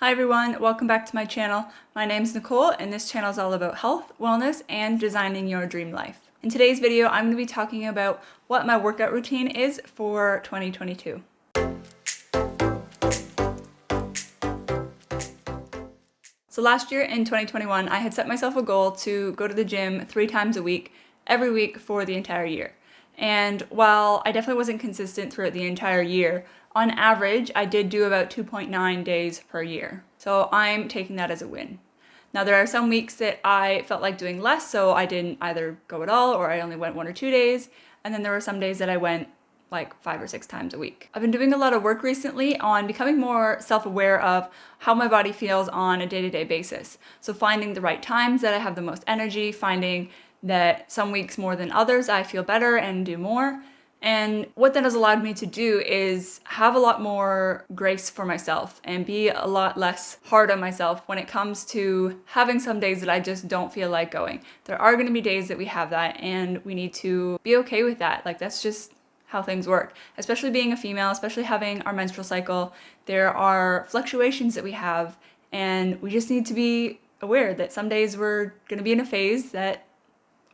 Hi everyone, welcome back to my channel. My name is Nicole and this channel is all about health, wellness, and designing your dream life. In today's video, I'm going to be talking about what my workout routine is for 2022. So last year in 2021, I had set myself a goal to go to the gym 3 times a week, every week for the entire year. And while I definitely wasn't consistent throughout the entire year, on average, I did do about 2.9 days per year. So I'm taking that as a win. Now there are some weeks that I felt like doing less, so I didn't either go at all or I only went 1 or 2 days. And then there were some days that I went like 5 or 6 times a week. I've been doing a lot of work recently on becoming more self-aware of how my body feels on a day-to-day basis. So finding the right times that I have the most energy, finding that some weeks more than others I feel better and do more. And what that has allowed me to do is have a lot more grace for myself and be a lot less hard on myself when it comes to having some days that I just don't feel like going. There are going to be days that we have that and we need to be okay with that. Like that's just how things work, especially being a female, especially having our menstrual cycle. There are fluctuations that we have and we just need to be aware that some days we're going to be in a phase that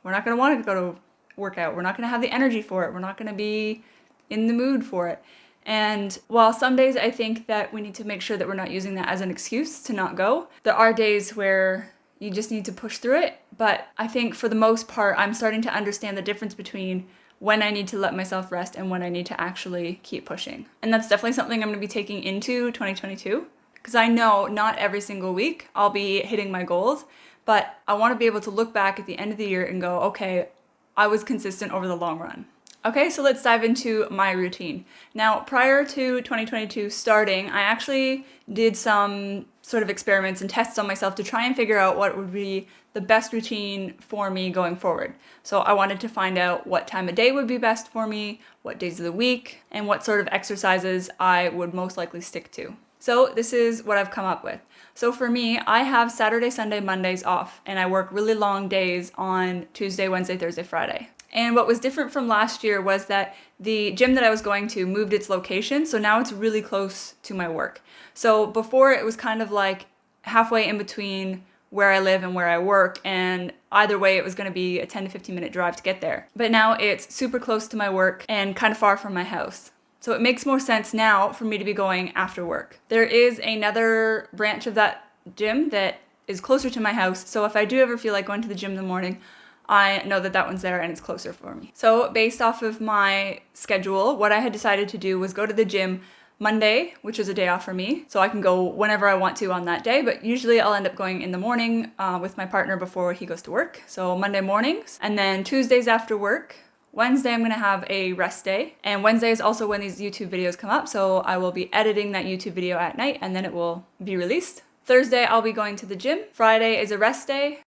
we're not going to want to go to workout. We're not going to have the energy for it. We're not going to be in the mood for it. And while some days I think that we need to make sure that we're not using that as an excuse to not go, there are days where you just need to push through it. But I think for the most part, I'm starting to understand the difference between when I need to let myself rest and when I need to actually keep pushing. And that's definitely something I'm going to be taking into 2022 because I know not every single week I'll be hitting my goals, but I want to be able to look back at the end of the year and go, okay, I was consistent over the long run. Okay, so let's dive into my routine. Now, prior to 2022 starting, I actually did some sort of experiments and tests on myself to try and figure out what would be the best routine for me going forward. So I wanted to find out what time of day would be best for me, what days of the week, and what sort of exercises I would most likely stick to. So this is what I've come up with. So for me, I have Saturday, Sunday, Mondays off, and I work really long days on Tuesday, Wednesday, Thursday, Friday. And what was different from last year was that the gym that I was going to moved its location, so now it's really close to my work. So before it was kind of like halfway in between where I live and where I work, and either way it was going to be a 10 to 15 minute drive to get there. But now it's super close to my work and kind of far from my house. So it makes more sense now for me to be going after work. There is another branch of that gym that is closer to my house, so if I do ever feel like going to the gym in the morning, I know that that one's there and it's closer for me. So based off of my schedule, what I had decided to do was go to the gym Monday, which is a day off for me, so I can go whenever I want to on that day, but usually I'll end up going in the morning with my partner before he goes to work, so Monday mornings, and then Tuesdays after work. Wednesday I'm going to have a rest day, and Wednesday is also when these YouTube videos come up, so I will be editing that YouTube video at night and then it will be released. Thursday I'll be going to the gym. Friday is a rest day.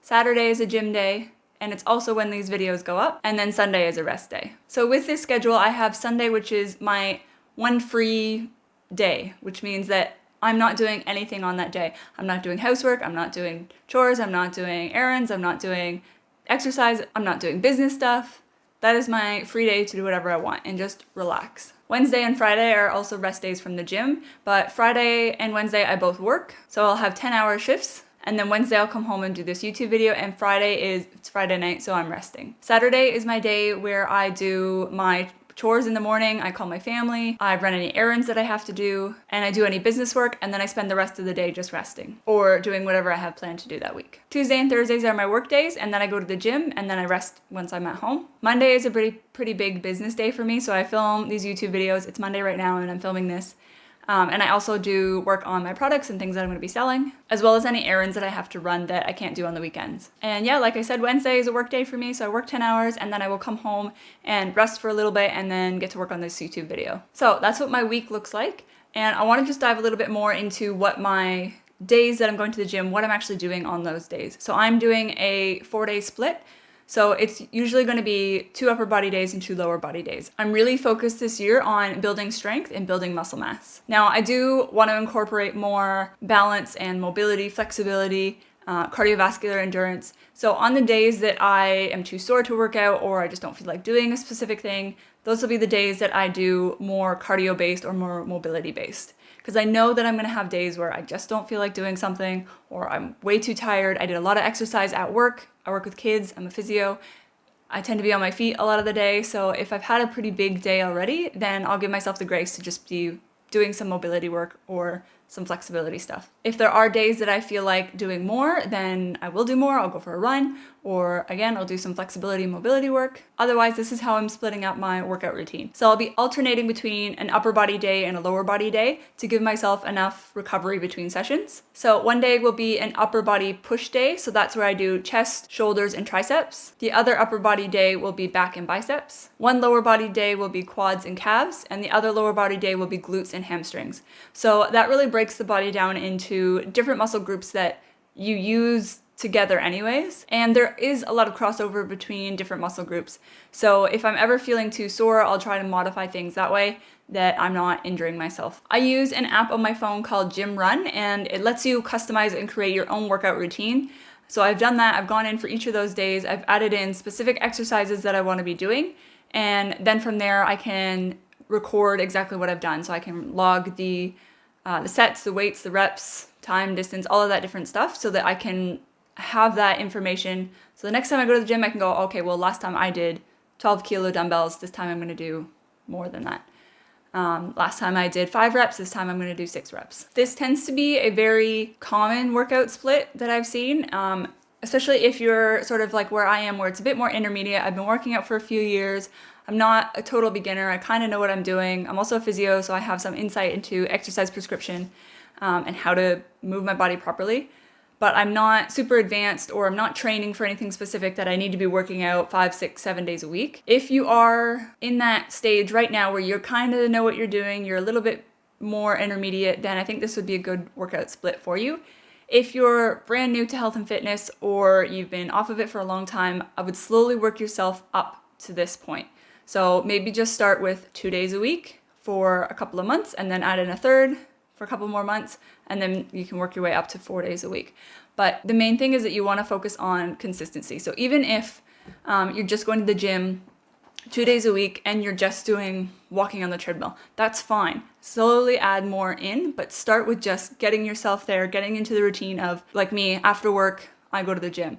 Saturday is a gym day, and it's also when these videos go up, and then Sunday is a rest day. So with this schedule, I have Sunday, which is my one free day, which means that I'm not doing anything on that day. I'm not doing housework, I'm not doing chores, I'm not doing errands, I'm not doing exercise, I'm not doing business stuff. That is my free day to do whatever I want and just relax. Wednesday and Friday are also rest days from the gym, but Friday and Wednesday I both work, so I'll have 10-hour shifts. And then Wednesday I'll come home and do this YouTube video, and it's Friday night, so I'm resting. Saturday is my day where I do my chores in the morning, I call my family, I run any errands that I have to do, and I do any business work, and then I spend the rest of the day just resting or doing whatever I have planned to do that week. Tuesday and Thursdays are my work days, and then I go to the gym, and then I rest once I'm at home. Monday is a pretty big business day for me, so I film these YouTube videos. It's Monday right now, and I'm filming this. And I also do work on my products and things that I'm going to be selling, as well as any errands that I have to run that I can't do on the weekends. And yeah, like I said, Wednesday is a work day for me, so I work 10 hours and then I will come home and rest for a little bit and then get to work on this YouTube video. So that's what my week looks like. And I want to just dive a little bit more into what my days that I'm going to the gym, what I'm actually doing on those days. So I'm doing a 4-day split. So it's usually going to be 2 upper body days and 2 lower body days. I'm really focused this year on building strength and building muscle mass. Now, I do want to incorporate more balance and mobility, flexibility, cardiovascular endurance. So on the days that I am too sore to work out or I just don't feel like doing a specific thing, those will be the days that I do more cardio based or more mobility based. Because I know that I'm going to have days where I just don't feel like doing something, or I'm way too tired. I did a lot of exercise at work. I work with kids. I'm a physio. I tend to be on my feet a lot of the day. So if I've had a pretty big day already, then I'll give myself the grace to just be doing some mobility work or some flexibility stuff. If there are days that I feel like doing more, then I will do more. I'll go for a run, or again, I'll do some flexibility and mobility work. Otherwise, this is how I'm splitting up my workout routine. So I'll be alternating between an upper body day and a lower body day to give myself enough recovery between sessions. So one day will be an upper body push day. So that's where I do chest, shoulders, and triceps. The other upper body day will be back and biceps. One lower body day will be quads and calves, and the other lower body day will be glutes and hamstrings. So that really breaks the body down into different muscle groups that you use together anyways, and there is a lot of crossover between different muscle groups. So if I'm ever feeling too sore, I'll try to modify things that way that I'm not injuring myself. I use an app on my phone called Gym Run, and it lets you customize and create your own workout routine. So I've done that. I've gone in for each of those days. I've added in specific exercises that I want to be doing, and then from there I can record exactly what I've done. So I can log the sets, the weights, the reps, time, distance, all of that different stuff, so that I can have that information. So the next time I go to the gym, I can go, okay, well, last time I did 12 kilo dumbbells. This time I'm going to do more than that. Last time I did 5 reps. This time I'm going to do 6 reps. This tends to be a very common workout split that I've seen, especially if you're sort of like where I am, where it's a bit more intermediate. I've been working out for a few years. I'm not a total beginner. I kind of know what I'm doing. I'm also a physio, so I have some insight into exercise prescription and how to move my body properly. But I'm not super advanced, or I'm not training for anything specific that I need to be working out 5, 6, 7 days a week. If you are in that stage right now where you kind of know what you're doing, you're a little bit more intermediate, then I think this would be a good workout split for you. If you're brand new to health and fitness, or you've been off of it for a long time, I would slowly work yourself up to this point. So maybe just start with 2 days a week for a couple of months, and then add in a third for a couple more months, and then you can work your way up to 4 days a week. But the main thing is that you want to focus on consistency. So even if you're just going to the gym 2 days a week and you're just doing walking on the treadmill, that's fine. Slowly add more in, but start with just getting yourself there, getting into the routine of, like me, after work, I go to the gym.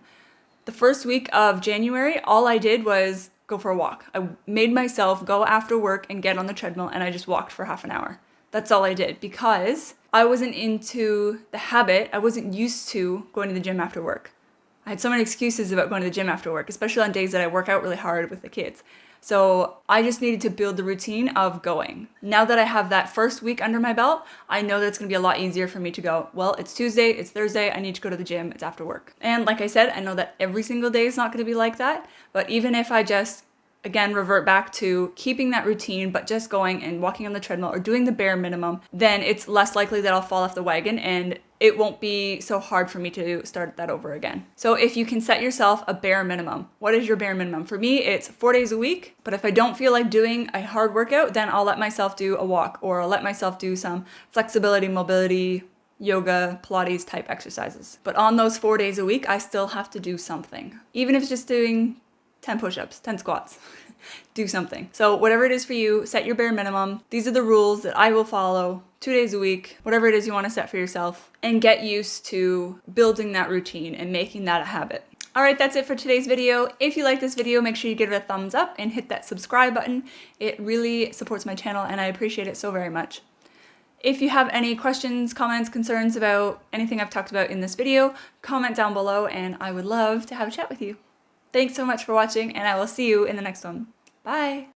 The first week of January, all I did was go for a walk. I made myself go after work and get on the treadmill, and I just walked for half an hour. That's all I did, because I wasn't into the habit. I wasn't used to going to the gym after work. I had so many excuses about going to the gym after work, especially on days that I work out really hard with the kids. So I just needed to build the routine of going. Now that I have that first week under my belt, I know that it's going to be a lot easier for me to go, well, it's Tuesday, it's Thursday, I need to go to the gym, it's after work. And like I said, I know that every single day is not going to be like that, but even if I just again revert back to keeping that routine, but just going and walking on the treadmill or doing the bare minimum, then it's less likely that I'll fall off the wagon, and it won't be so hard for me to start that over again. So if you can set yourself a bare minimum, what is your bare minimum? For me, it's 4 days a week, but if I don't feel like doing a hard workout, then I'll let myself do a walk, or I'll let myself do some flexibility, mobility, yoga, Pilates type exercises. But on those 4 days a week, I still have to do something. Even if it's just doing 10 push-ups, 10 squats, do something. So whatever it is for you, set your bare minimum. These are the rules that I will follow 2 days a week, whatever it is you want to set for yourself, and get used to building that routine and making that a habit. All right, that's it for today's video. If you like this video, make sure you give it a thumbs up and hit that subscribe button. It really supports my channel, and I appreciate it so very much. If you have any questions, comments, concerns about anything I've talked about in this video, comment down below, and I would love to have a chat with you. Thanks so much for watching, and I will see you in the next one. Bye!